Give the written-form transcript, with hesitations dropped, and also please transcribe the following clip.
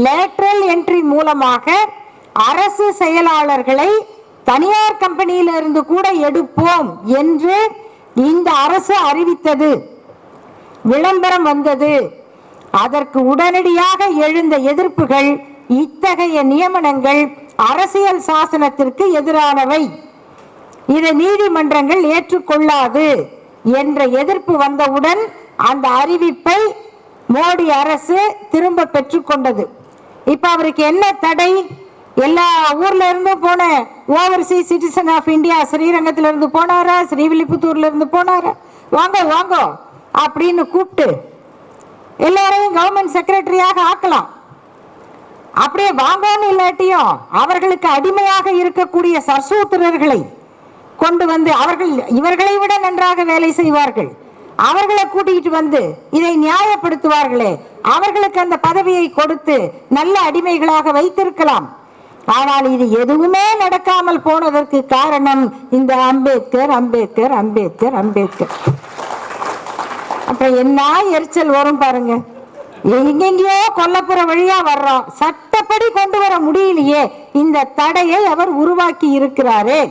Lateral entry மூலமாக அரசு செயலாளர்களை தனியார் கம்பெனியிலிருந்து கூட எடுப்போம் என்று இந்த அரசு அறிவித்தது, விளம்பரம் வந்தது. அதற்கு உடனடியாக எழுந்த எதிர்ப்புகள், இத்தகைய நியமனங்கள் அரசியல் சாசனத்திற்கு எதிரானவை, இதை நீதிமன்றங்கள் ஏற்றுக்கொள்ளாது என்ற எதிர்ப்பு வந்தவுடன் அந்த அறிவிப்பை மோடி அரசு திரும்ப பெற்றுக்கொண்டது. இப்ப அவருக்கு என்ன தடை? எல்லா ஊர்ல இருந்து போன ஓவர்சீஸ் சிட்டிசன் ஆஃப் இந்தியா ஸ்ரீரங்கத்துல இருந்து போனாரா, ஸ்ரீவில்லிபுத்தூர்ல இருந்து போனாரா, வாங்க வாங்க அப்படின்னு கூப்பிட்டு எல்லாரையும் கவர்மெண்ட் செக்ரட்டரியாக ஆக்கலாம். அப்படியே வாங்கன்னு இல்லாட்டியும் அவர்களுக்கு அடிமையாக இருக்கக்கூடிய சர்சூத்திரர்களை கொண்டு வந்து, அவர்கள் இவர்களை விட நன்றாக வேலை செய்வார்கள், அவர்களை கூட்டிகிட்டு வந்து இதை நியாயப்படுத்துவார்களே, அவர்களுக்கு அந்த பதவியை கொடுத்து நல்ல அடிமைகளாக வைத்திருக்கலாம். ஆனால் இது எதுவுமே நடக்காமல் போனதற்கு காரணம் இந்த அம்பேத்கர் அம்பேத்கர் அம்பேத்கர் அம்பேத்கர். அப்ப என்ன எரிச்சல் வரும் பாருங்க. எங்கெங்கயோ கொல்லப்புற வழியா வர்றோம், சட்டப்படி கொண்டு வர முடியலையே, இந்த தடையை அவர் உருவாக்கி இருக்கிறாரே.